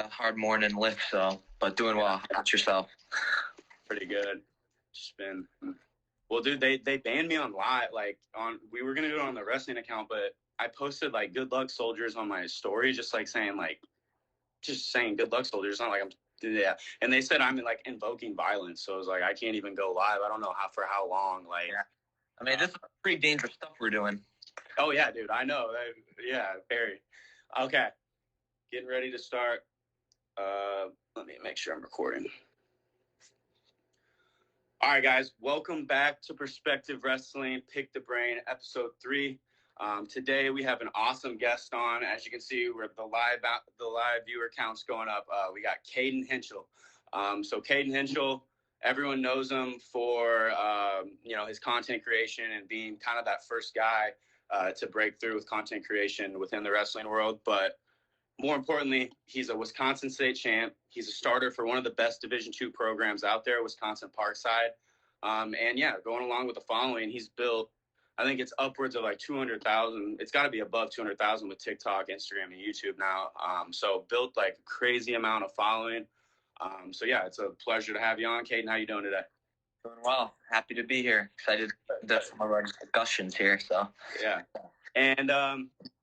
A hard morning lift, but doing well. How about yourself? Pretty good. Just been well, dude. They banned me on live. We were gonna do it on the wrestling account, but I posted like "Good luck, soldiers" on my story, just saying "Good luck, soldiers." Not like I'm yeah. And they said I'm like invoking violence, so I was like, I can't even go live. I don't know how long. Yeah. I mean, this is pretty dangerous stuff we're doing. Oh yeah, dude. I know. Yeah, very. Okay, getting ready to start. Let me make sure I'm recording. All right, guys, welcome back to Perspective Wrestling, Pick the Brain, episode 3. Today we have an awesome guest on. As you can see, the live viewer count's going up. We got Cayden Henschel. So Cayden Henschel, everyone knows him for his content creation and being kind of that first guy to break through with content creation within the wrestling world. But more importantly, he's a Wisconsin State champ. He's a starter for one of the best Division II programs out there, Wisconsin Parkside. And yeah, going along with the following, he's built, I think it's upwards of like 200,000. It's got to be above 200,000 with TikTok, Instagram, and YouTube now. So built like a crazy amount of following. So yeah, it's a pleasure to have you on. Cayden, how you doing today? Doing well. Happy to be here. Excited to some of our discussions here. So yeah, and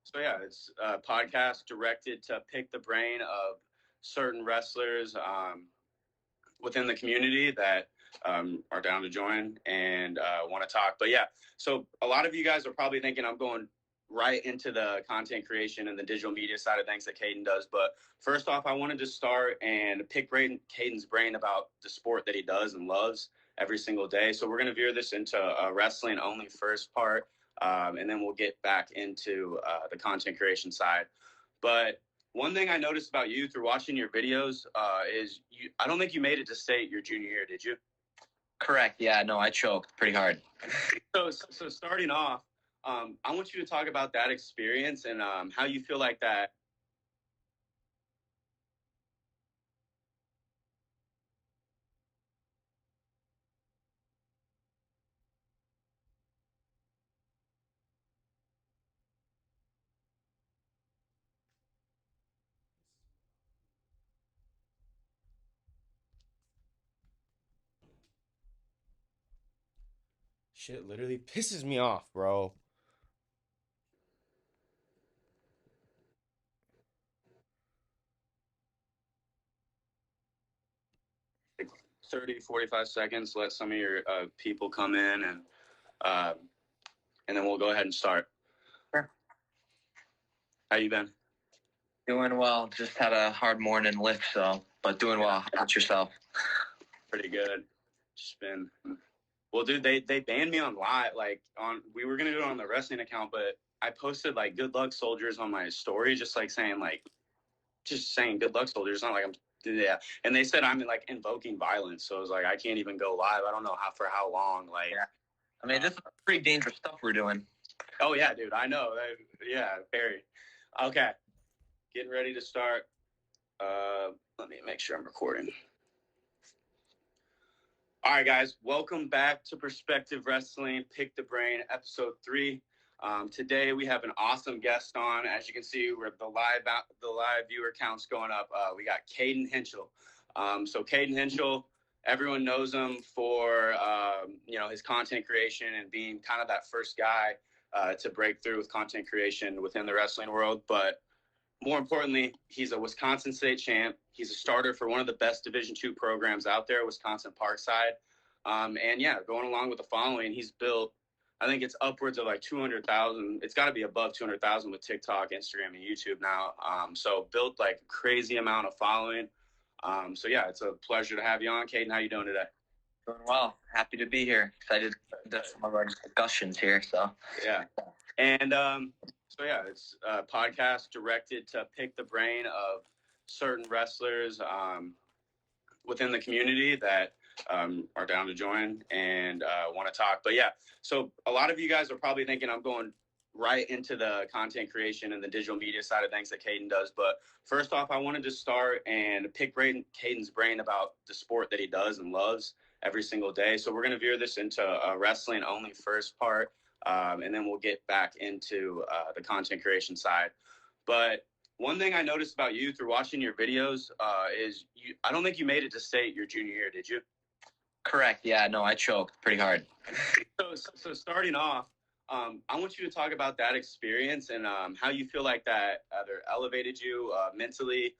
so yeah, it's a podcast directed to pick the brain of certain wrestlers within the community that are down to join and want to talk. But yeah, so a lot of you guys are probably thinking I'm going right into the content creation and the digital media side of things that Cayden does. But first off, I wanted to start and pick Cayden's brain about the sport that he does and loves every single day. So we're going to veer this into a wrestling only first part. And then we'll get back into the content creation side. But one thing I noticed about you through watching your videos is I don't think you made it to state your junior year, did you? correct. Yeah, no, I choked pretty hard. So starting off, I want you to talk about that experience and how you feel like that. Shit literally pisses me off, bro. 30, 45 seconds, let some of your people come in uh, and then we'll go ahead and start. Sure. How you been? Doing well. Just had a hard morning lift, but doing well. How about yourself? Pretty good. Just been well, dude. They banned me on live. We were gonna do it on the wrestling account, but I posted like "Good luck, soldiers" on my story, just saying "Good luck, soldiers." Not like I'm yeah. And they said I'm like invoking violence, so I was like, I can't even go live. I don't know how long. Yeah. I mean, this is pretty dangerous stuff we're doing. Oh yeah, dude. I know. Yeah, very. Okay, getting ready to start. Let me make sure I'm recording. All right, guys, welcome back to Perspective Wrestling, Pick the Brain, episode 3. Today we have an awesome guest on. As you can see, the live viewer count's going up. We got Cayden Henschel. So Cayden Henschel, everyone knows him for his content creation and being kind of that first guy to break through with content creation within the wrestling world. But more importantly, he's a Wisconsin State champ. He's a starter for one of the best Division II programs out there, Wisconsin Parkside. And yeah, going along with the following, he's built, I think it's upwards of like 200,000. It's got to be above 200,000 with TikTok, Instagram, and YouTube now. So built like a crazy amount of following. So yeah, it's a pleasure to have you on. Cayden, how you doing today? Doing well. Happy to be here. Excited to some of our discussions here. So yeah, and so yeah, it's a podcast directed to pick the brain of certain wrestlers within the community that are down to join and want to talk. But yeah, so a lot of you guys are probably thinking I'm going right into the content creation and the digital media side of things that Cayden does. But first off, I wanted to start and pick Cayden's brain about the sport that he does and loves every single day. So we're going to veer this into a wrestling only first part. And then we'll get back into the content creation side. But One thing I noticed about you through watching your videos is I don't think you made it to state your junior year, did you? Correct. Yeah, no, I choked pretty hard. So starting off, I want you to talk about that experience and how you feel like that either elevated you mentally,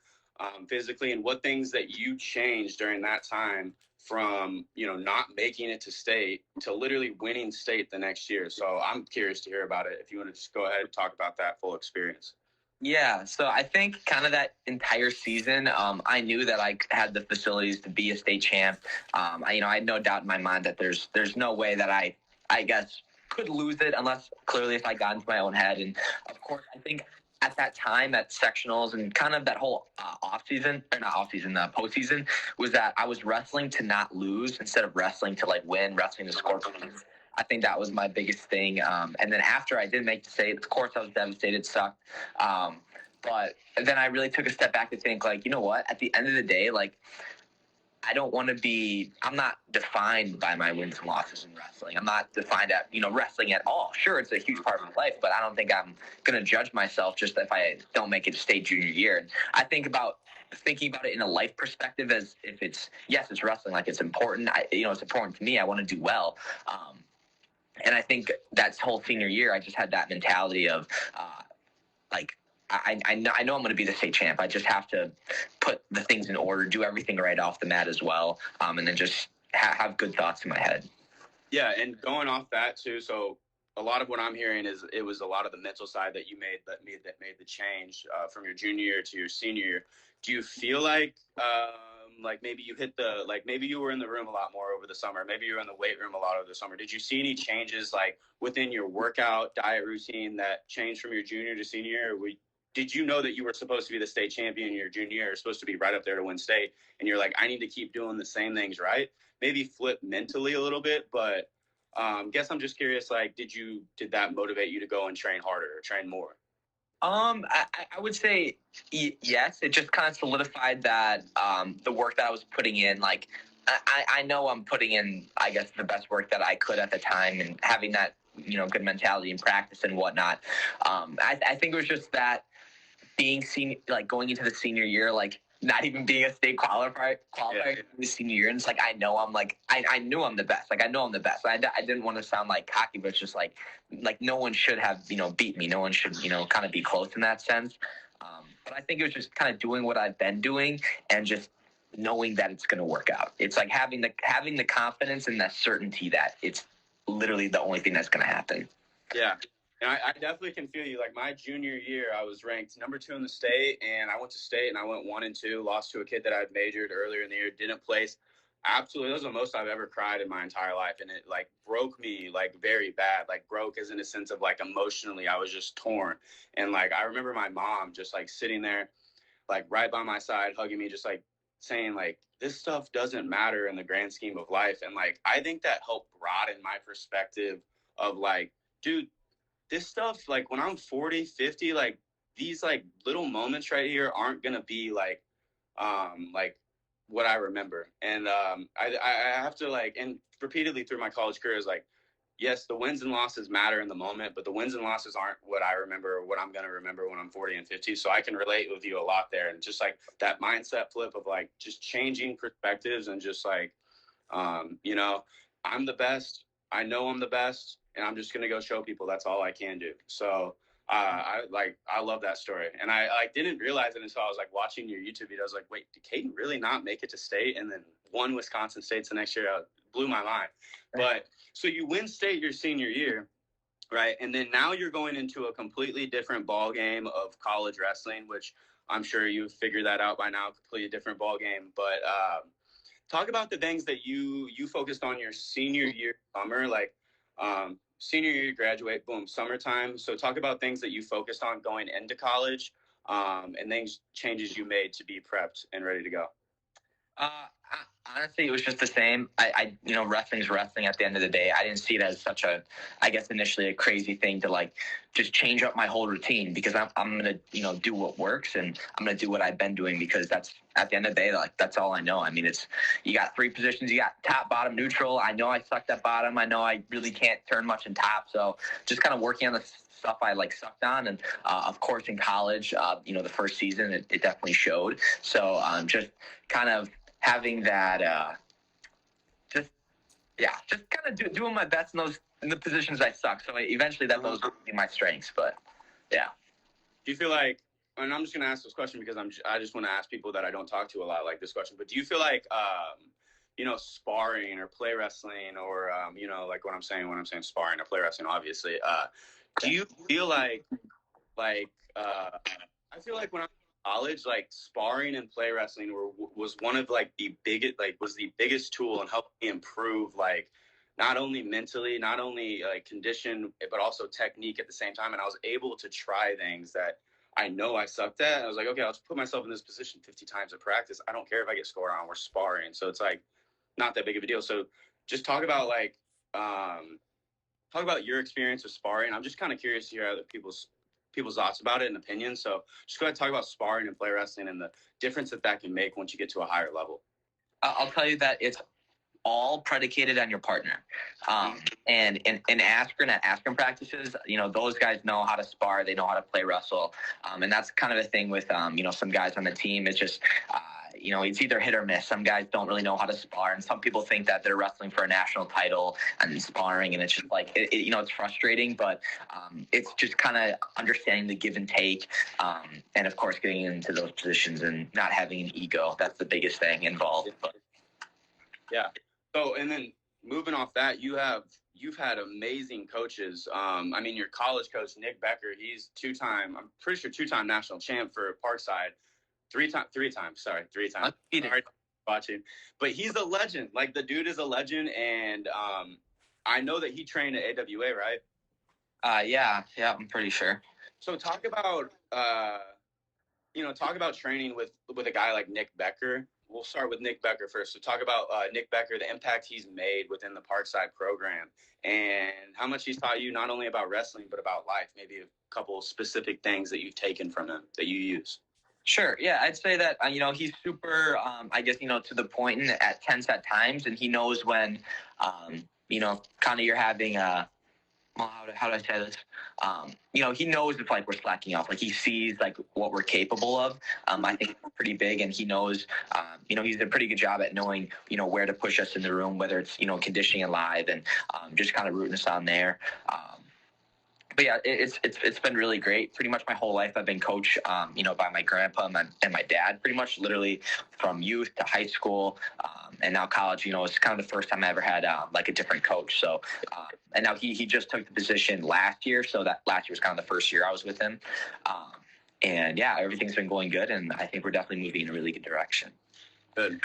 physically, and what things that you changed during that time from not making it to state to literally winning state the next year. So I'm curious to hear about it. If you want to just go ahead and talk about that full experience. Yeah, so I think kind of that entire season, I knew that I had the facilities to be a state champ. I had no doubt in my mind that there's no way that I guess could lose it unless clearly if I got into my own head. And of course, I think at that time at sectionals and kind of that whole off season or not off season, postseason was that I was wrestling to not lose instead of wrestling to like win, wrestling to score points. I think that was my biggest thing. And then after I did make the state, of course I was devastated, sucked. But then I really took a step back to think, like, you know what? At the end of the day, like, I'm not defined by my wins and losses in wrestling. I'm not defined at, wrestling at all. Sure, it's a huge part of my life, but I don't think I'm going to judge myself just if I don't make it to state junior year. And I think about thinking about it in a life perspective as if it's wrestling, like it's important. It's important to me. I want to do well. And I think that whole senior year, I just had that mentality of, like, I know I'm going to be the state champ. I just have to put the things in order, do everything right off the mat as well, and then just have good thoughts in my head. Yeah, and going off that too, so a lot of what I'm hearing is it was a lot of the mental side that you made that made the change from your junior year to your senior year. Do you feel like maybe maybe you were in the room a lot more over the summer, maybe you were in the weight room a lot over the summer? Did you see any changes like within your workout diet routine that changed from your junior to senior year? Did you know that you were supposed to be the state champion your junior year, supposed to be right up there to win state, and you're like, I need to keep doing the same things, right? Maybe flip mentally a little bit, but guess I'm just curious, like, did that motivate you to go and train harder or train more? I would say yes. It just kind of solidified that the work that I was putting in, like, I know I'm putting in, I guess, the best work that I could at the time and having that, good mentality and practice and whatnot. I think it was just that being senior, like going into the senior year, like not even being a state qualifier the senior year. And it's like, I knew I'm the best. Like, I know I'm the best. I didn't want to sound like cocky, but it's just like no one should have, beat me. No one should, kind of be close in that sense. But I think it was just kind of doing what I've been doing and just knowing that it's going to work out. It's like having the confidence and that certainty that it's literally the only thing that's going to happen. Yeah. And I definitely can feel you. Like my junior year, I was ranked number 2 in the state, and I went to state and I went 1 and 2, lost to a kid that I'd majored earlier in the year, didn't place. Absolutely, that was the most I've ever cried in my entire life, and it like broke me like very bad. Like broke as in a sense of like emotionally, I was just torn. And like I remember my mom just like sitting there, like right by my side, hugging me, just like saying like this stuff doesn't matter in the grand scheme of life. And like I think that helped broaden my perspective of like, dude, this stuff, like when I'm 40, 50, like these like little moments right here aren't going to be like what I remember. And I have to like, and repeatedly through my college career is like, yes, the wins and losses matter in the moment, but the wins and losses aren't what I remember or what I'm going to remember when I'm 40 and 50. So I can relate with you a lot there. And just like that mindset flip of like just changing perspectives and just like, I'm the best. I know I'm the best, and I'm just going to go show people that's all I can do. So I love that story. And I didn't realize it until I was like watching your YouTube video. I was like, wait, did Cayden really not make it to state? And then won Wisconsin States the next year. It blew my mind. But so you win state your senior year, right? And then now you're going into a completely different ball game of college wrestling, which I'm sure you've figured that out by now, completely different ball game. But talk about the things that you focused on your senior year summer, like senior year, you graduate, boom, summertime. So talk about things that you focused on going into college, and things changes you made to be prepped and ready to go. Honestly, it was just the same. Wrestling's wrestling at the end of the day. I didn't see it as such a, I guess initially a crazy thing to like just change up my whole routine because I'm going to, do what works and I'm going to do what I've been doing because that's at the end of the day, like that's all I know. I mean, you got 3 positions, you got top, bottom, neutral. I know I sucked at bottom. I know I really can't turn much in top. So just kind of working on the stuff I like sucked on, and of course in college, the first season it definitely showed. So just kind of having that, just yeah, just kind of doing my best in the positions I suck. So eventually those will be my strengths. But yeah. Do you feel like, and I'm just going to ask this question because I just want to ask people that I don't talk to a lot like this question, but do you feel like, sparring or play wrestling or, like when I'm saying sparring or play wrestling, obviously, do you feel like, I feel like when I was in college, like sparring and play wrestling was one of like was the biggest tool and helped me improve, like, not only mentally, not only like condition, but also technique at the same time. And I was able to try things that I know I sucked at. And I was like, okay, I'll just put myself in this position 50 times in practice. I don't care if I get scored on. We're sparring. So it's like not that big of a deal. So just talk about your experience with sparring. I'm just kind of curious to hear other people's thoughts about it and opinions. So just go ahead and talk about sparring and play wrestling and the difference that can make once you get to a higher level. I'll tell you that it's all predicated on your partner. And in Askren, at Askren practices, those guys know how to spar, they know how to play wrestle. And that's kind of the thing with, some guys on the team. It's just, it's either hit or miss. Some guys don't really know how to spar, and some people think that they're wrestling for a national title and sparring, and it's just like, it's frustrating, but it's just kind of understanding the give and take, and of course getting into those positions and not having an ego. That's the biggest thing involved. But yeah. So, and then moving off that, you've had amazing coaches. Your college coach, Nick Becker, he's I'm pretty sure two-time national champ for Parkside. Three times. Sorry. Watching, but he's a legend. Like, the dude is a legend. And I know that he trained at AWA, right? Yeah, I'm pretty sure. So talk about, training with a guy like Nick Becker. We'll start with Nick Becker first. So talk about Nick Becker, the impact he's made within the Parkside program, and how much he's taught you not only about wrestling, but about life. Maybe a couple specific things that you've taken from him that you use. Sure. Yeah, I'd say that, he's super, to the point at tense at times, and he knows when, kind of you're having well, how do I say this? He knows if like we're slacking off, like he sees like what we're capable of. I think it's pretty big, and he knows, he's done a pretty good job at knowing, where to push us in the room, whether it's, conditioning and live, and just kind of rooting us on there. But yeah, it's been really great. Pretty much my whole life I've been coached, by my grandpa and my dad, pretty much literally from youth to high school, and now college. It's kind of the first time I ever had like a different coach. So, and now he just took the position last year, so that last year was kind of the first year I was with him. And yeah, everything's been going good, and I think we're definitely moving in a really good direction. Good.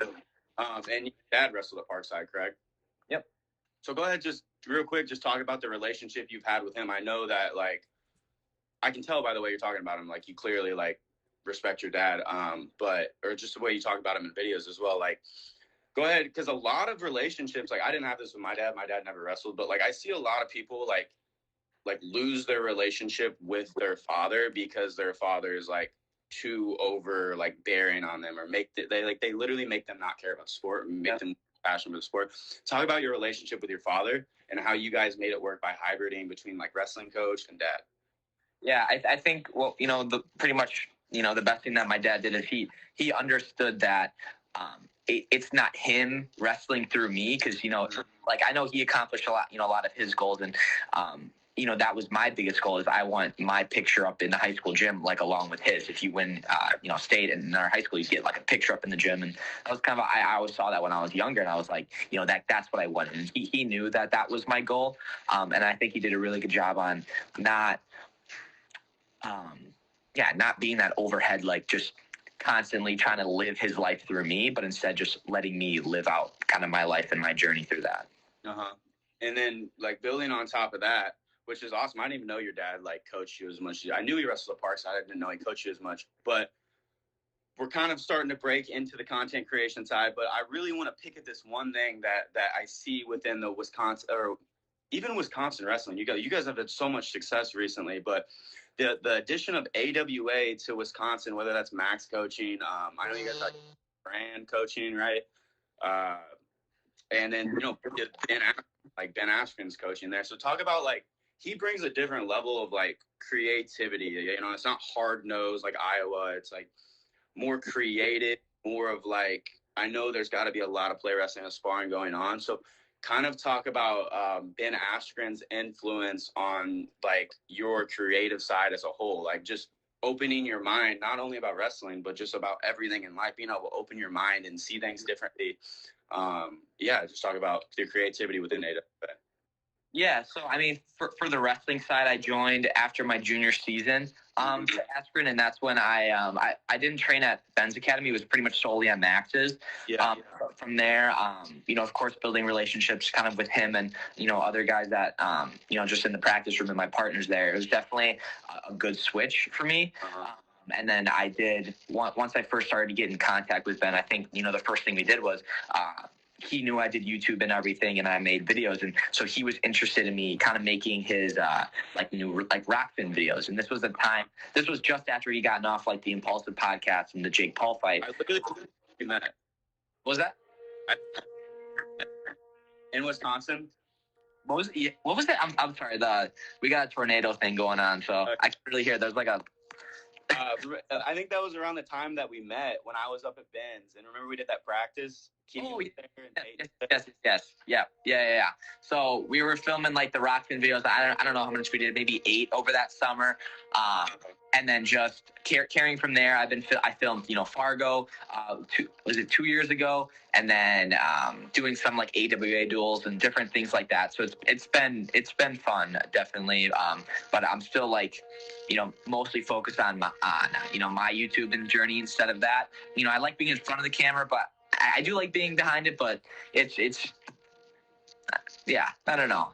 And your dad wrestled at Parkside, correct? Yep. So go ahead, just real quick, just talk about the relationship you've had with him. I know that, like, I can tell by the way you're talking about him, like, you clearly, like, respect your dad, or just the way you talk about him in videos as well. Like, go ahead, because a lot of relationships, like, I didn't have this with my dad. My dad never wrestled, but, like, I see a lot of people, like lose their relationship with their father because their father is, like, too over, like, bearing on them, or they literally make them not care about sport and make them passionate for the sport. Talk about your relationship with your father and how you guys made it work by hybriding between, like, wrestling coach and dad. Yeah, I think, well, pretty much, the best thing that my dad did is he understood that it's not him wrestling through me, because, like, I know he accomplished a lot, a lot of his goals, and that was my biggest goal, is I want my picture up in the high school gym, like, along with his. If you win, state in our high school, you get like a picture up in the gym. And that was kind of, I always saw that when I was younger, and I was like, that's what I wanted. And he knew that was my goal. And I think he did a really good job on not being that overhead, like, just constantly trying to live his life through me, but instead just letting me live out kind of my life and my journey through that. And then, like, building on top of that, which is awesome. I didn't even know your dad, like, coached you as much. I knew he wrestled at Parkside. I didn't know he coached you as much. But we're kind of starting to break into the content creation side. But I really want to pick at this one thing that I see within the Wisconsin, or even Wisconsin wrestling. You guys have had so much success recently, but the addition of AWA to Wisconsin, whether that's Max coaching, I know you guys have Brand coaching, right? And then Ben Askren's coaching there. So talk about, like, he brings a different level of like creativity. You know, it's not hard nosed like Iowa. It's like more creative, more of like, I know there's got to be a lot of play wrestling and sparring going on. So kind of talk about Ben Askren's influence on like your creative side as a whole, like just opening your mind, not only about wrestling, but just about everything in life, being able to open your mind and see things differently. Yeah, just talk about the creativity within AWA. Yeah, so I mean, for the wrestling side, I joined after my junior season to Askren, and that's when I didn't train at Ben's Academy. It was pretty much solely on Max's. Yeah. From there, you know, of course, building relationships kind of with him and, you know, other guys that, you know, just in the practice room and my partners there. It was definitely a good switch for me. And then I did, once I first started to get in contact with Ben, I think, you know, the first thing we did was he knew I did YouTube and everything, and I made videos, and so he was interested in me kind of making his like new like Rockfin videos. And this was the time. This was just after he gotten off like the Impulsive podcast and the Jake Paul fight. I literally met. What was that? In Wisconsin. What was that? I'm sorry. We got a tornado thing going on, so I can't really hear. There's like a. I think that was around the time that we met when I was up at Ben's, and remember we did that practice. Yes. Yeah. So we were filming like the Rockfin videos. I don't know how much we did, maybe 8 over that summer. And then just carrying from there, I filmed, you know, Fargo, 2 years ago, and then doing some like AWA duels and different things like that. So it's been fun, definitely. But I'm still like, you know, mostly focused on my YouTube and journey instead of that. You know, I like being in front of the camera, but I do like being behind it. But it's yeah, I don't know.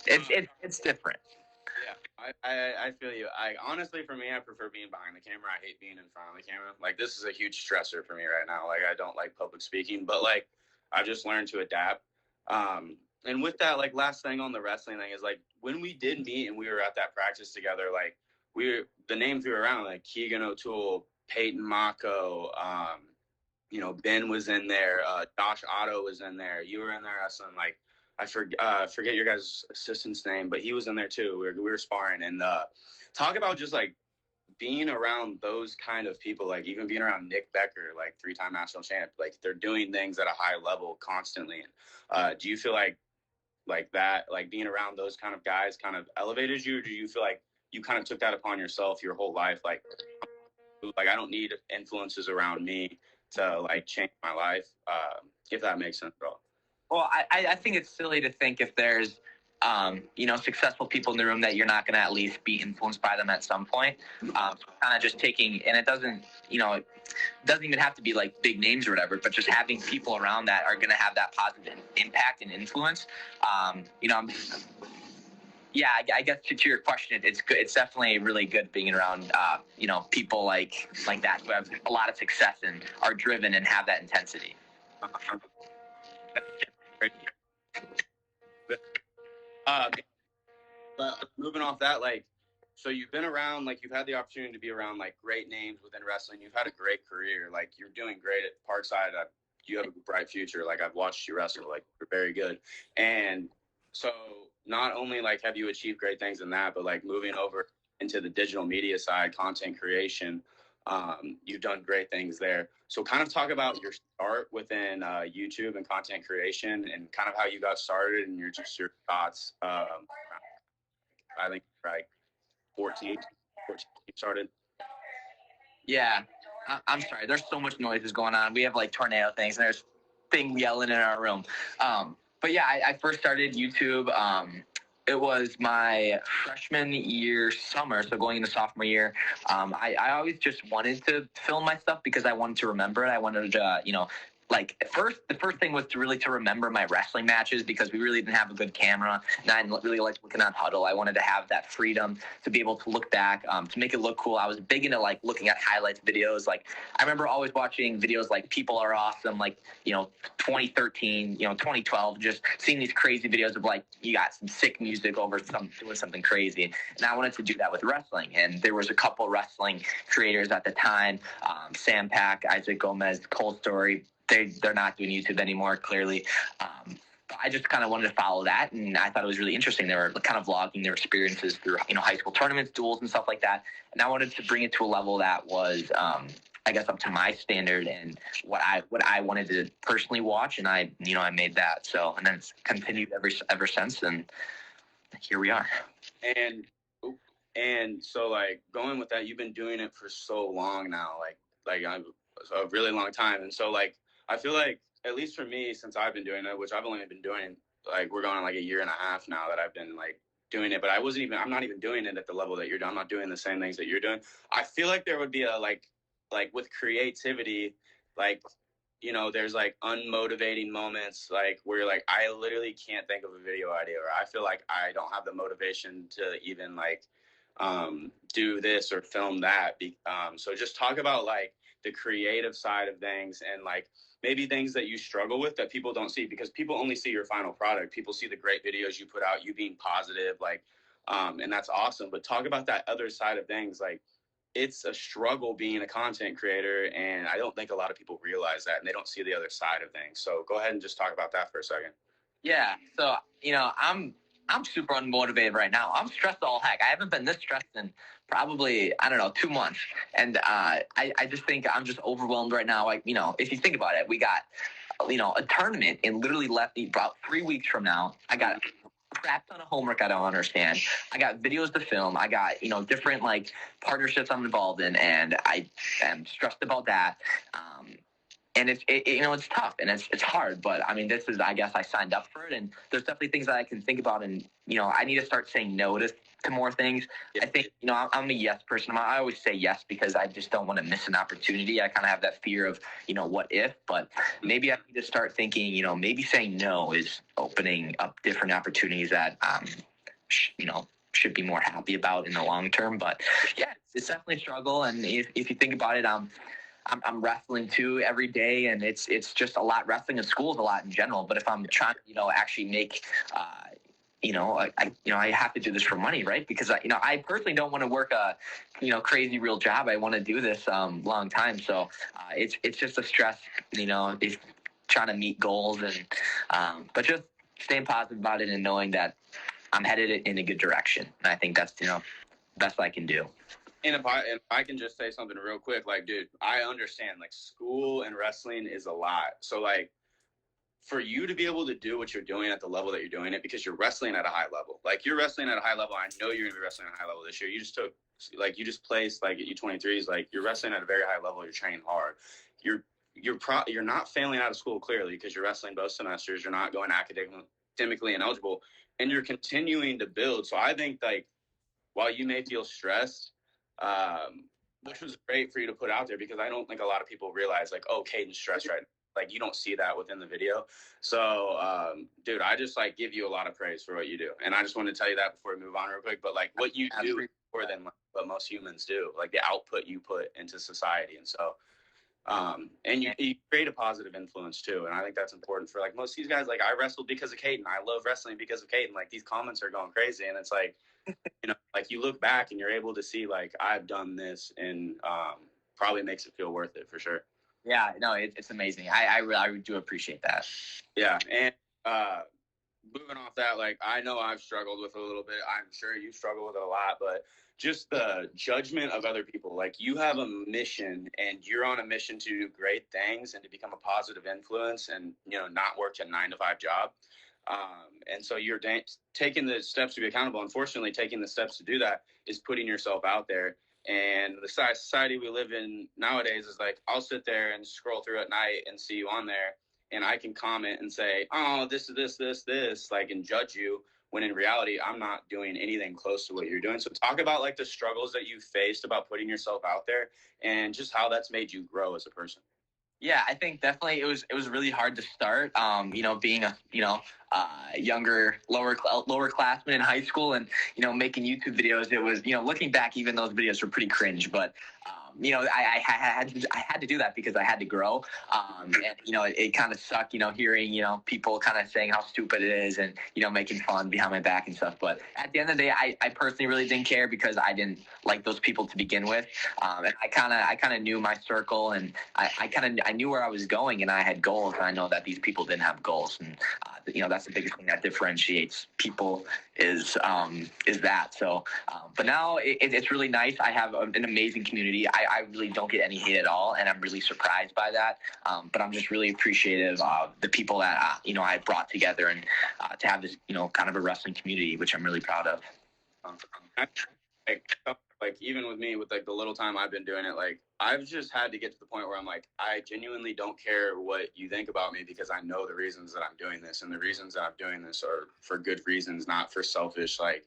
It's different. I feel you. Honestly, for me, I prefer being behind the camera. I hate being in front of the camera. Like, this is a huge stressor for me right now. Like, I don't like public speaking, but like, I've just learned to adapt. And with that, like, last thing on the wrestling thing is like, when we did meet and we were at that practice together, like, the names we were around, like Keegan O'Toole, Peyton Mako, you know, Ben was in there, Josh Otto was in there, you were in there wrestling, like, I forget your guys' assistant's name, but he was in there too. We were sparring, and talk about just like being around those kind of people, like even being around Nick Becker, like 3-time national champ, like they're doing things at a high level constantly. Do you feel like that, like being around those kind of guys kind of elevated you, or do you feel like you kind of took that upon yourself your whole life? Like I don't need influences around me to like change my life, if that makes sense at all. Well, I think it's silly to think if there's, you know, successful people in the room that you're not going to at least be influenced by them at some point. Kind of just taking, and it doesn't, you know, it doesn't even have to be like big names or whatever, but just having people around that are going to have that positive impact and influence. You know, yeah, I guess to your question, it's good. It's definitely really good being around, you know, people like that who have a lot of success and are driven and have that intensity. But moving off that, like, so you've been around, like, you've had the opportunity to be around like great names within wrestling. You've had a great career. Like, you're doing great at Parkside. You have a bright future. Like, I've watched you wrestle. Like, you're very good. And so not only like have you achieved great things in that, but like moving over into the digital media side, content creation, you've done great things there. So kind of talk about your start within YouTube and content creation and kind of how you got started and your thoughts. I think like 14 you started. Yeah, I'm sorry. There's so much noises going on. We have like tornado things, and there's thing yelling in our room. But yeah, I first started YouTube. It was my freshman year summer, so going into sophomore year. I always just wanted to film my stuff because I wanted to remember it. I wanted to, you know, like the first thing was to remember my wrestling matches because we really didn't have a good camera, and I really liked looking on Huddle. I wanted to have that freedom to be able to look back, to make it look cool. I was big into like looking at highlights videos. Like I remember always watching videos like People Are Awesome, like, you know, 2013, you know, 2012, just seeing these crazy videos of like you got some sick music over doing something crazy, and I wanted to do that with wrestling. And there was a couple wrestling creators at the time, Sam Pack, Isaac Gomez, Cole Story. They're not doing YouTube anymore, clearly. So I just kind of wanted to follow that, and I thought it was really interesting. They were kind of vlogging their experiences through, high school tournaments, duels, and stuff like that. And I wanted to bring it to a level that was, I guess, up to my standard and what I wanted to personally watch, and I made that. So, and then it's continued ever since, and here we are. And so, like, going with that, you've been doing it for so long now, like a really long time. And so, like, I feel like, at least for me, since I've been doing it, which I've only been doing, like, we're going on like a year and a half now that I've been like doing it, but I'm not even doing it at the level that you're doing. I'm not doing the same things that you're doing. I feel like there would be a, like with creativity, like, there's like unmotivating moments, like where like I literally can't think of a video idea, or I feel like I don't have the motivation to even like do this or film that. So just talk about like the creative side of things, and like maybe things that you struggle with that people don't see, because people only see your final product. People see the great videos you put out, you being positive, like, and that's awesome. But talk about that other side of things. Like, it's a struggle being a content creator, and I don't think a lot of people realize that, and they don't see the other side of things. So go ahead and just talk about that for a second. Yeah. So, I'm super unmotivated right now. I'm stressed all heck. I haven't been this stressed in probably, I don't know, 2 months. And I just think I'm just overwhelmed right now. Like, if you think about it, we got, a tournament in literally about 3 weeks from now. I got a crap ton of homework I don't understand. I got videos to film. I got, different like partnerships I'm involved in, and I am stressed about that. And it's tough and it's hard, but I mean, this is, I guess I signed up for it, and there's definitely things that I can think about, and, I need to start saying no to more things. I think, I'm a yes person. I always say yes because I just don't want to miss an opportunity. I kind of have that fear of, what if, but maybe I need to start thinking, maybe saying no is opening up different opportunities that, should be more happy about in the long term. But yeah, it's definitely a struggle. And if you think about it, I'm wrestling too every day, and it's just a lot. Wrestling in school is a lot in general. But if I'm trying to, actually make, I have to do this for money, right? Because I personally don't want to work a, crazy real job. I want to do this long time. So it's just a stress, if trying to meet goals, and but just staying positive about it and knowing that I'm headed in a good direction. And I think that's best I can do. And if I can just say something real quick, like, dude, I understand, like, school and wrestling is a lot. So, like, for you to be able to do what you're doing at the level that you're doing it, because you're wrestling at a high level. Like, you're wrestling at a high level. I know you're going to be wrestling at a high level this year. You just placed, like, at U23s. Like, you're wrestling at a very high level. You're training hard. You're not failing out of school, clearly, because you're wrestling both semesters. You're not going academically ineligible, and you're continuing to build. So I think, like, while you may feel stressed, which was great for you to put out there, because I don't think a lot of people realize, like, oh, Cayden's stressed right now. Like, you don't see that within the video. So, dude, I just, like, give you a lot of praise for what you do. And I just want to tell you that before we move on real quick. But, like, what you do is more than what most humans do, like the output you put into society. And so, and you create a positive influence too. And I think that's important for, like, most of these guys. Like, I wrestled because of Cayden. I love wrestling because of Cayden. Like, these comments are going crazy. And it's like, like, you look back and you're able to see, like, I've done this, and probably makes it feel worth it for sure. Yeah, no, it's amazing. I really do appreciate that. Yeah, and moving off that, like, I know I've struggled with it a little bit. I'm sure you struggle with it a lot, but just the judgment of other people. Like, you have a mission, and you're on a mission to do great things and to become a positive influence, and, not work a 9-to-5 job. And so you're taking the steps to be accountable. Unfortunately, taking the steps to do that is putting yourself out there. And the society we live in nowadays is like, I'll sit there and scroll through at night and see you on there, and I can comment and say, oh, this is this, like, and judge you, when in reality, I'm not doing anything close to what you're doing. So talk about, like, the struggles that you faced about putting yourself out there, and just how that's made you grow as a person. Yeah, I think definitely it was really hard to start. Being a younger lower classman in high school, and making YouTube videos. It was, looking back, even those videos were pretty cringe, but I had to do that because I had to grow. And it kind of sucked, hearing people kind of saying how stupid it is, and making fun behind my back and stuff. But at the end of the day, I personally really didn't care, because I didn't like those people to begin with. And I kind of knew my circle, and I knew where I was going, and I had goals, and I know that these people didn't have goals, and that's the biggest thing that differentiates people is that. So, but now it's really nice. I have an amazing community. I really don't get any hate at all, and I'm really surprised by that. But I'm just really appreciative of the people that I brought together, and to have this kind of a wrestling community, which I'm really proud of. Like even with me, with like the little time I've been doing it, like I've just had to get to the point where I'm like, I genuinely don't care what you think about me, because I know the reasons that I'm doing this, and the reasons that I'm doing this are for good reasons, not for selfish like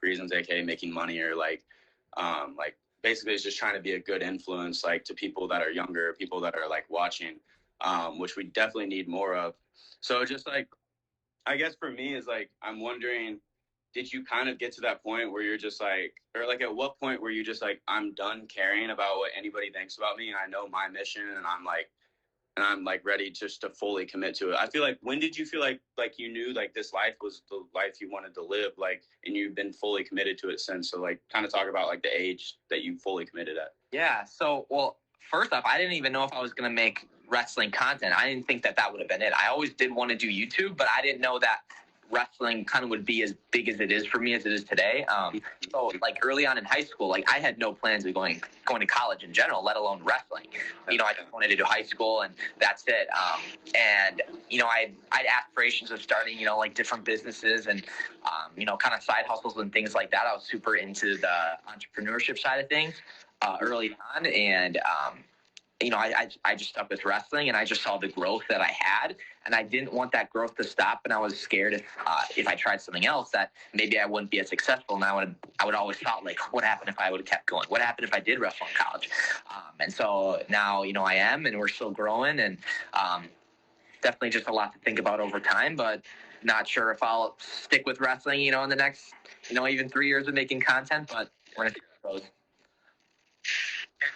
reasons, aka making money, or like basically it's just trying to be a good influence, like to people that are younger, people that are like watching, which we definitely need more of. So just like, I guess for me is like, I'm wondering, did you kind of get to that point where you're just like, or like at what point were you just like, I'm done caring about what anybody thinks about me, and I know my mission, and I'm like ready just to fully commit to it? I feel like, when did you feel like you knew like this life was the life you wanted to live, like, and you've been fully committed to it since? So like, kind of talk about like the age that you fully committed at. Yeah. So, well, first off, I didn't even know if I was going to make wrestling content. I didn't think that would have been it. I always did want to do YouTube, but I didn't know that wrestling kind of would be as big as it is for me as it is today. So like early on in high school, like I had no plans of going to college in general, let alone wrestling. I just wanted to do high school, and that's it. And I'd aspirations of starting like different businesses, and kind of side hustles and things like that. I was super into the entrepreneurship side of things early on, and I just stuck with wrestling, and I just saw the growth that I had, and I didn't want that growth to stop. And I was scared if I tried something else that maybe I wouldn't be as successful. And I would always thought, like, what happened if I would have kept going? What happened if I did wrestle in college? And so now, I am, and we're still growing, and definitely just a lot to think about over time, but not sure if I'll stick with wrestling, in the next, even 3 years of making content, but we're going to see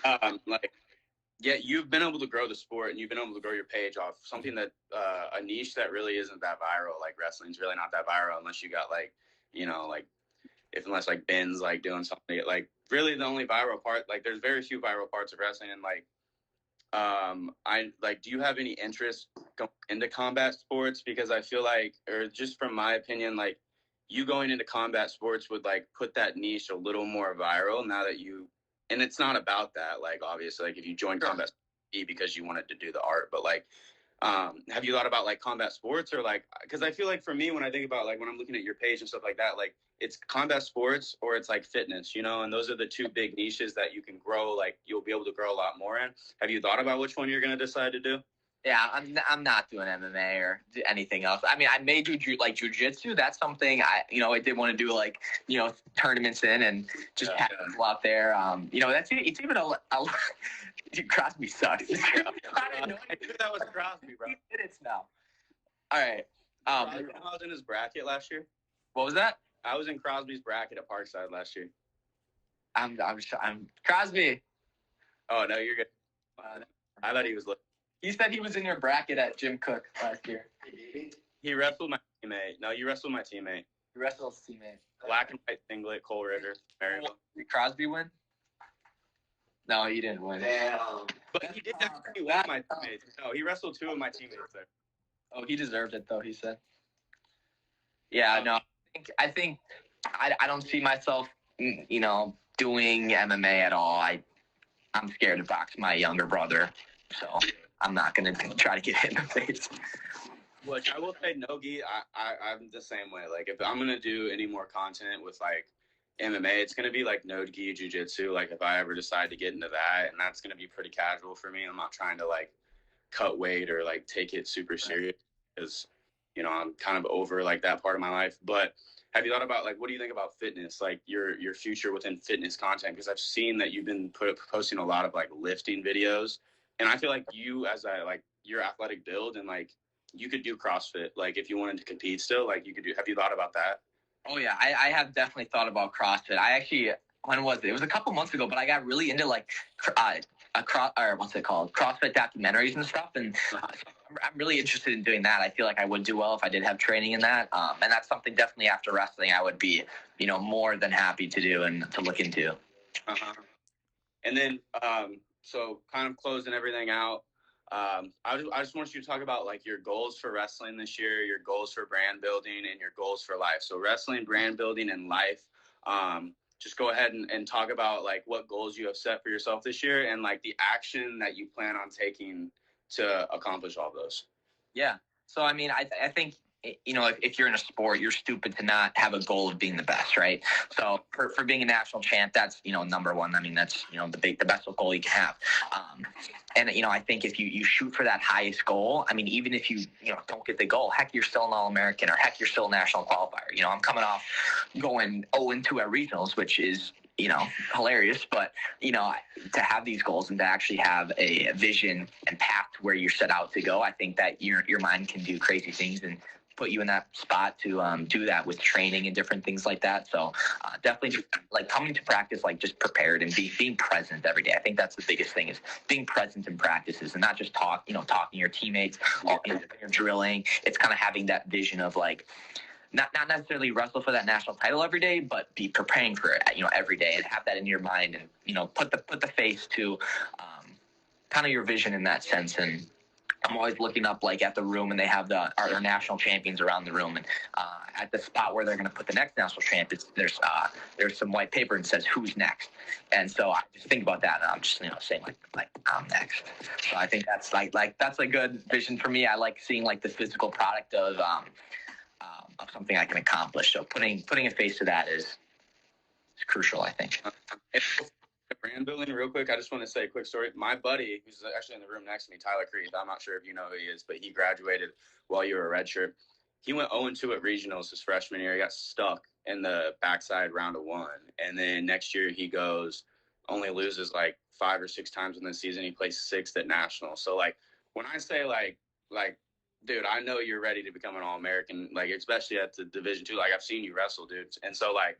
how it goes. Yeah, you've been able to grow the sport, and you've been able to grow your page off something that a niche that really isn't that viral. Like wrestling's really not that viral unless you got like, unless like Ben's like doing something. Like really the only viral part, like there's very few viral parts of wrestling. And like, do you have any interest going into combat sports? Because I feel like, or just from my opinion, like you going into combat sports would like put that niche a little more viral now that and it's not about that. Like, obviously, like if you join combat because you wanted to do the art, but like, have you thought about like combat sports, or like, because I feel like for me, when I think about like when I'm looking at your page and stuff like that, like it's combat sports or it's like fitness, and those are the two big niches that you can grow. Like you'll be able to grow a lot more in. Have you thought about which one you're going to decide to do? Yeah, I'm not doing MMA or anything else. I mean, I may do like jujitsu. That's something I did want to do, like tournaments in and just have people out there. That's it. It's even a dude, Crosby sucks. I knew that was Crosby, bro. It's now. All right. I was in his bracket last year. What was that? I was in Crosby's bracket at Parkside last year. I'm Crosby. Oh no, you're good. I thought he was. He said he was in your bracket at Jim Cook last year. He wrestled my teammate. No, you wrestled my teammate. You wrestled his teammate. Black and white singlet, Cole Ritter. Did Crosby win? No, he didn't win. Damn. But he did definitely win my teammates. No, he wrestled two of my teammates there. Oh, he deserved it, though, he said. Yeah, no, I think I don't see myself, doing MMA at all. I'm scared to box my younger brother, so I'm not going to try to get hit in the face. Which I will say, no-gi, I'm the same way. Like, if I'm going to do any more content with, like, MMA, it's going to be, like, no-gi jiu-jitsu. Like, if I ever decide to get into that, and that's going to be pretty casual for me. I'm not trying to, like, cut weight or, like, take it super serious because, I'm kind of over, like, that part of my life. But have you thought about, like, what do you think about fitness, like, your future within fitness content? Because I've seen that you've been posting a lot of, like, lifting videos. And I feel like you, as your athletic build, and, like, you could do CrossFit. Like, if you wanted to compete still, like, you could do. Have you thought about that? Oh, yeah. I have definitely thought about CrossFit. I actually, when was it? It was a couple months ago, but I got really into, like, what's it called? CrossFit documentaries and stuff. And I'm really interested in doing that. I feel like I would do well if I did have training in that. And that's something definitely after wrestling I would be, more than happy to do and to look into. Uh-huh. And then, so kind of closing everything out, I just want you to talk about like your goals for wrestling this year, your goals for brand building, and your goals for life. So wrestling, brand building, and life. Just go ahead and talk about like what goals you have set for yourself this year and like the action that you plan on taking to accomplish all those. Yeah. So, I mean, I think, if you're in a sport, you're stupid to not have a goal of being the best, right? So for being a national champ, that's, number one. I mean, that's, the best goal you can have. And, I think if you shoot for that highest goal, I mean, even if you don't get the goal, heck, you're still an All-American, or heck, you're still a national qualifier. I'm coming off going 0-2 at regionals, which is, hilarious, but, to have these goals and to actually have a vision and path to where you're set out to go, I think that your mind can do crazy things and put you in that spot to do that with training and different things like that. So definitely just like coming to practice, like just prepared and being present every day. I think that's the biggest thing, is being present in practices and not just talking to your teammates or you're drilling. It's kind of having that vision of like, not necessarily wrestle for that national title every day, but be preparing for it, every day, and have that in your mind, and put the face to kind of your vision in that sense. And I'm always looking up like at the room, and they have our national champions around the room, and at the spot where they're going to put the next national champ, there's some white paper and says who's next, and so I just think about that, and I'm just saying like I'm next. So I think that's like that's a good vision for me. I like seeing like the physical product of something I can accomplish. So putting a face to that is crucial, I think. Brand building, real quick, I just want to say a quick story. My buddy, who's actually in the room next to me, Tyler Creed, I'm not sure if you know who he is, but he graduated while you were a redshirt. He went 0-2 at regionals his freshman year. He got stuck in the backside round of one. And then next year he only loses like 5 or 6 times in the season. He plays 6th at nationals. So like when I say like, dude, I know you're ready to become an All-American, like especially at the Division II. Like I've seen you wrestle, dude. And so like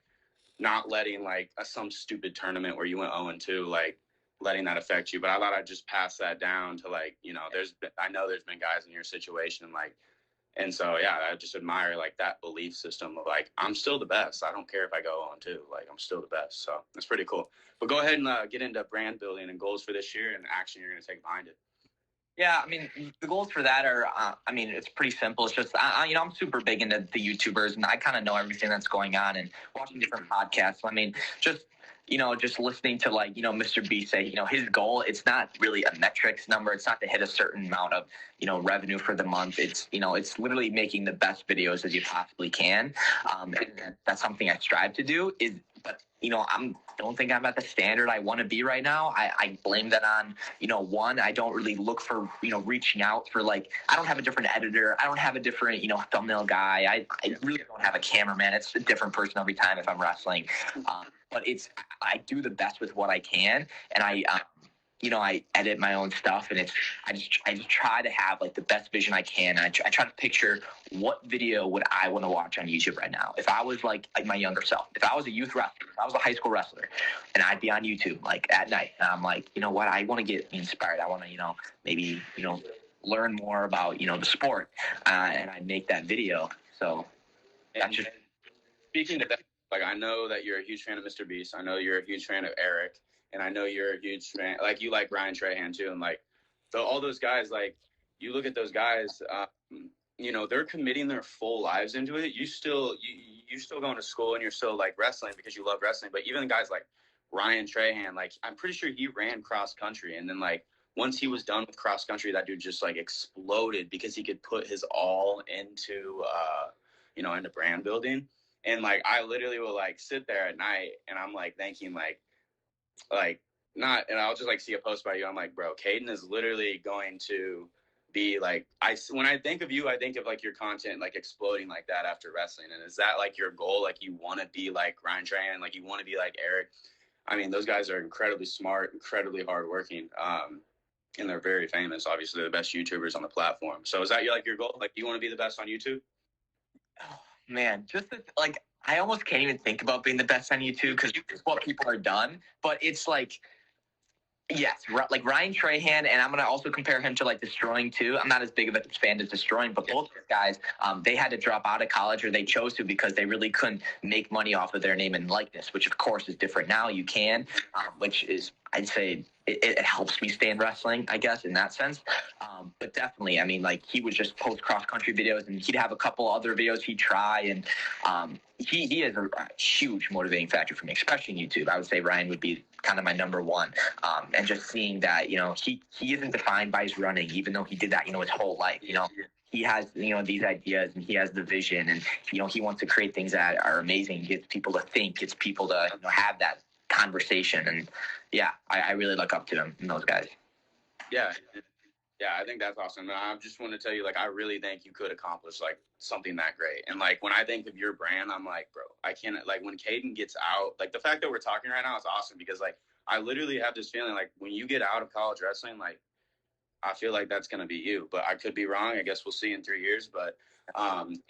not letting like some stupid tournament where you went 0-2, like letting that affect you. But I thought I'd just pass that down to like, I know there's been guys in your situation, like, and so yeah, I just admire like that belief system of like, I'm still the best. I don't care if I go 0-2, like I'm still the best. So that's pretty cool. But go ahead and get into brand building and goals for this year and action you're going to take behind it. Yeah, I mean, the goals for that are, it's pretty simple. It's just, I'm super big into the YouTubers, and I kind of know everything that's going on and watching different podcasts. I mean, just listening to like, Mr. B say, his goal, it's not really a metrics number. It's not to hit a certain amount of, revenue for the month. It's, it's literally making the best videos as you possibly can. And that's something I strive to do but don't think I'm at the standard I want to be right now. I blame that on, one, I don't really look for, reaching out for like, I don't have a different editor. I don't have a different, thumbnail guy. I really don't have a cameraman. It's a different person every time if I'm wrestling. But I do the best with what I can. And I edit my own stuff, and I just try to have like the best vision I can. I try to picture what video would I want to watch on YouTube right now. If I was like my younger self, if I was a youth wrestler, if I was a high school wrestler, and I'd be on YouTube like at night, and I'm like, you know what, I want to get inspired. I want to, maybe, learn more about, the sport, and I make that video. So that's just speaking to that. Like, I know that you're a huge fan of Mr. Beast. I know you're a huge fan of Eric. And I know you're a huge fan. Like, you like Ryan Trahan, too. And, like, so all those guys, like, you look at those guys, they're committing their full lives into it. You're still going to school and you're still, like, wrestling because you love wrestling. But even guys like Ryan Trahan, like, I'm pretty sure he ran cross country. And then, like, once he was done with cross country, that dude just, like, exploded because he could put his all into, into brand building. And like, I literally will like sit there at night and I'm like thinking like not, and I'll just like see a post by you. I'm like, bro, Cayden is literally going to be like, when I think of you, I think of like your content, like exploding like that after wrestling. And is that like your goal? Like you want to be like Ryan Trahan, like you want to be like Eric. I mean, those guys are incredibly smart, incredibly hardworking. And they're very famous. Obviously they're the best YouTubers on the platform. So is that your goal? Like, you want to be the best on YouTube? Man, like, I almost can't even think about being the best on YouTube because it's what people are done. But it's like, yes, like Ryan Trahan, and I'm going to also compare him to like Destroying too. I'm not as big of a fan as Destroying, but both those guys, they had to drop out of college, or they chose to because they really couldn't make money off of their name and likeness, which of course is different now. You can, which is I'd say it helps me stay in wrestling, I guess, in that sense. But definitely, I mean, like he would just post cross country videos, and he'd have a couple other videos he'd try, and he is a huge motivating factor for me, especially in YouTube. I would say Ryan would be kind of my number one, and just seeing that he isn't defined by his running, even though he did that his whole life. He has these ideas, and he has the vision, and he wants to create things that are amazing. Gets people to think, gets people to have that conversation, and yeah, I really look up to him and those guys. Yeah. Yeah, I think that's awesome. And I just want to tell you, like, I really think you could accomplish like something that great. And like when I think of your brand, I'm like, bro, I can't, like, when Cayden gets out, like the fact that we're talking right now is awesome, because like I literally have this feeling like when you get out of college wrestling, like I feel like that's gonna be you. But I could be wrong. I guess we'll see in 3 years. But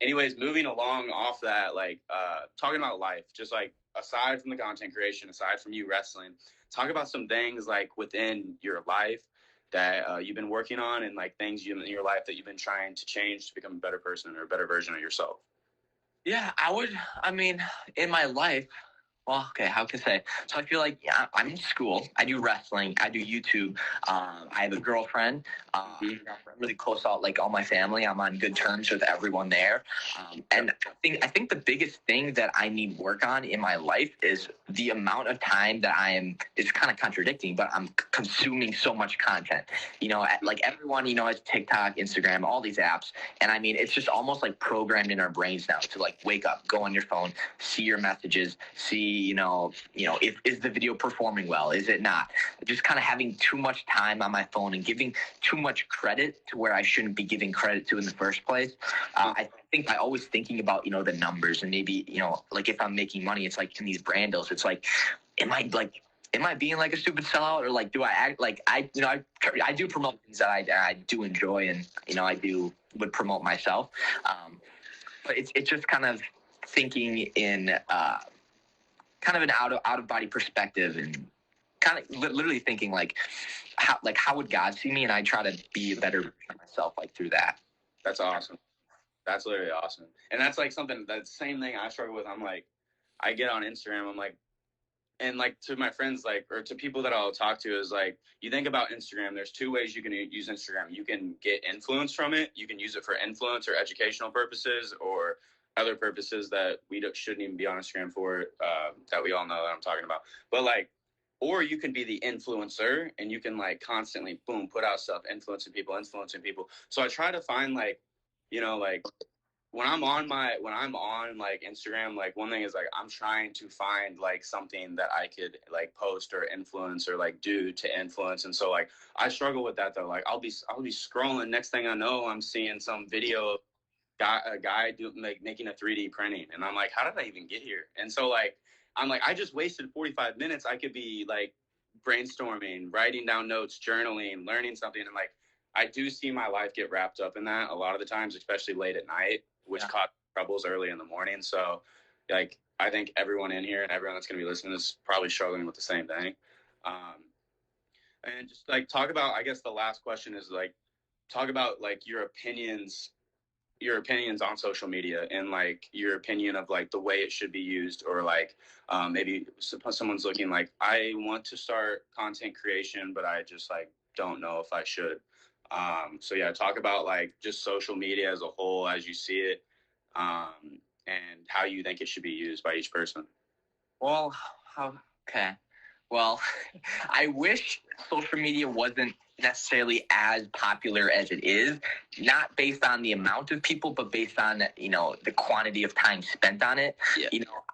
anyways, moving along off that, like talking about life, just like aside from the content creation, aside from you wrestling, talk about some things like within your life that you've been working on, and like things in your life that you've been trying to change to become a better person or a better version of yourself. Yeah, I mean, in my life, well, okay, how can I say? So I feel like, yeah, I'm in school. I do wrestling. I do YouTube. I have a girlfriend. I'm really close out, like all my family. I'm on good terms with everyone there. And I think the biggest thing that I need work on in my life is the amount of time that it's kind of contradicting, but I'm consuming so much content. Like everyone, has TikTok, Instagram, all these apps. And I mean, it's just almost like programmed in our brains now to like wake up, go on your phone, see your messages, see, if is the video performing well, is it not? Just kind of having too much time on my phone and giving too much credit to where I shouldn't be giving credit to in the first place. I think by always thinking about, the numbers, and maybe, like if I'm making money, it's like in these brand deals, it's like, am I being like a stupid sellout, or like, do I act like I do promote things that I do enjoy, and, I would promote myself. But it's just kind of thinking in, kind of an out of body perspective, and kind of literally thinking like how would God see me, and I try to be a better version of myself like through that. That's awesome. That's literally awesome. And that's like something, that same thing I struggle with. I'm like, I get on Instagram, I'm like, and like to my friends, like, or to people that I'll talk to, is like, you think about Instagram, there's two ways you can use Instagram. You can get influence from it. You can use it for influence or educational purposes, or other purposes that we shouldn't even be on Instagram for, that we all know that I'm talking about. But like, or you can be the influencer, and you can like constantly, boom, put out stuff, influencing people. So I try to find like, like when I'm on like Instagram, like one thing is like I'm trying to find like something that I could like post or influence or like do to influence. And so like I struggle with that though. Like I'll be scrolling, next thing I know, I'm seeing some video of a guy making a 3D printing, and I'm like, how did I even get here? And so like I'm like, I just wasted 45 minutes. I could be like brainstorming, writing down notes, journaling, learning something. And like I do see my life get wrapped up in that a lot of the times, especially late at night, which causes troubles early in the morning. So like I think everyone in here and everyone that's going to be listening is probably struggling with the same thing. And just like talk about, I guess the last question is like, talk about like your opinions on social media, and like your opinion of like the way it should be used, or like maybe someone's looking like, I want to start content creation, but I just like don't know if I should. So yeah, talk about like just social media as a whole as you see it, and how you think it should be used by each person. Well, okay. Well, I wish social media wasn't necessarily as popular as it is, not based on the amount of people, but based on, the quantity of time spent on it. Yeah.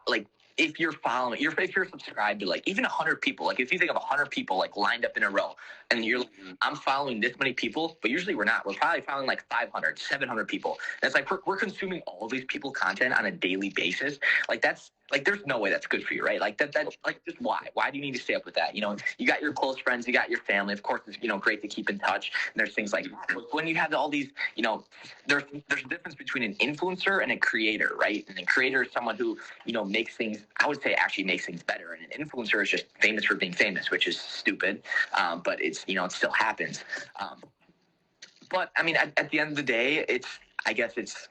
Like if you're following, if you're subscribed to like even 100 people, like if you think of 100 people like lined up in a row, and you're like, I'm following this many people, but usually we're not. We're probably following like 500, 700 people. And it's like we're consuming all these people content on a daily basis. Like that's like there's no way that's good for you, right? Like that like just why do you need to stay up with that? You got your close friends, you got your family. Of course, it's great to keep in touch. And there's things like that. But when you have all these, there's a difference between an influencer and a creator, right? And a creator is someone who makes things, I would say, actually makes things better. And an influencer is just famous for being famous, which is stupid. But it's it still happens. But I mean, at the end of the day, I guess it's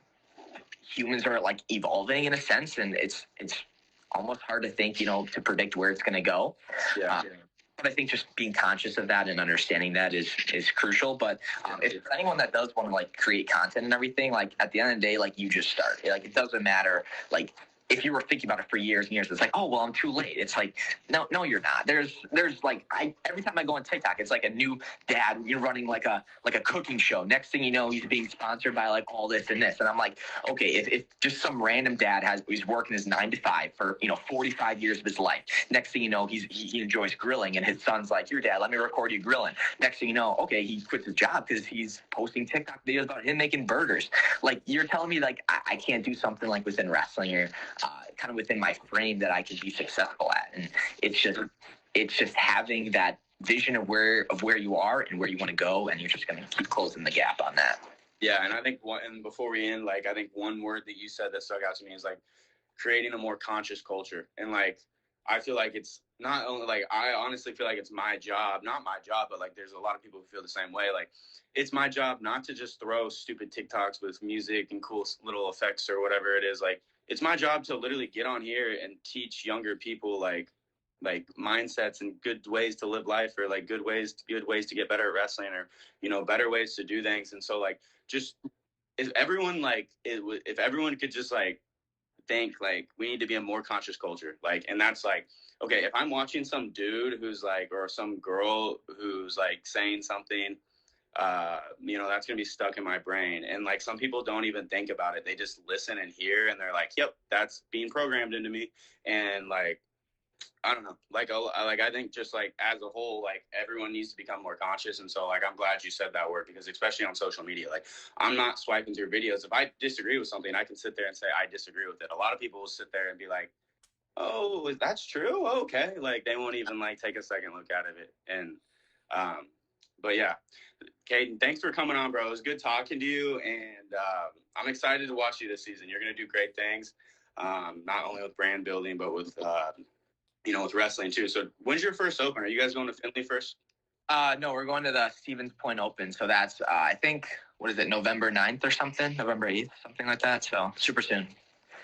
humans are like evolving in a sense, and it's almost hard to think, to predict where it's going to go. Yeah. But I think just being conscious of that and understanding that is crucial. But if there's anyone that does want to like create content and everything, like at the end of the day, like you just start. Like it doesn't matter. Like if you were thinking about it for years and years, it's like, oh well, I'm too late. It's like, no, you're not. There's like every time I go on TikTok, it's like a new dad. You're running like a cooking show. Next thing you know, he's being sponsored by like all this and this, and I'm like, okay, if just some random dad he's working his 9 to 5 for 45 years of his life. Next thing you know, he enjoys grilling, and his son's like, "Your dad, let me record you grilling." Next thing you know, okay, he quits his job because he's posting TikTok videos about him making burgers. Like you're telling me like I can't do something like within wrestling or kind of within my frame that I can be successful at, and it's just having that vision of where you are and where you want to go, and you're just going to keep closing the gap on that. Yeah, and I think before we end, like I think one word that you said that stuck out to me is like creating a more conscious culture. And like I feel like it's not only like I honestly feel like it's my job, not my job, but like there's a lot of people who feel the same way. Like it's my job not to just throw stupid TikToks with music and cool little effects or whatever it is. Like it's my job to literally get on here and teach younger people like mindsets and good ways to live life, or like good ways to get better at wrestling, or better ways to do things. And so like just if everyone could just like think like we need to be a more conscious culture, like, and that's like, okay, if I'm watching some dude who's like, or some girl who's like saying something, that's gonna be stuck in my brain. And like some people don't even think about it, they just listen and hear, and they're like, yep, that's being programmed into me. And like I don't know, like I think just like as a whole, like everyone needs to become more conscious. And so like I'm glad you said that word, because especially on social media, like I'm not swiping through videos. If I disagree with something, I can sit there and say I disagree with it. A lot of people will sit there and be like, oh, that's true, okay, like they won't even like take a second look at it. And but yeah, Cayden, thanks for coming on, bro. It was good talking to you, and I'm excited to watch you this season. You're gonna do great things, not only with brand building but with with wrestling too. So when's your first open? Are you guys going to Finley first? No, we're going to the Stevens Point Open. So that's, I think, what is it, November 9th or something? November 8th, something like that. So super soon.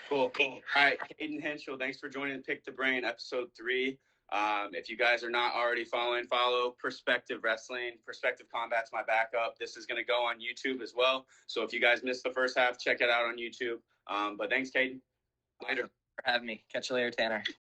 Cool. All right, Cayden Henschel, thanks for joining Pick the Brain, episode 3. If you guys are not already following, follow Perspective Wrestling. Perspective Combat's my backup. This is going to go on YouTube as well. So if you guys missed the first half, check it out on YouTube. But thanks, Cayden. Later. Thanks for having me. Catch you later, Tanner.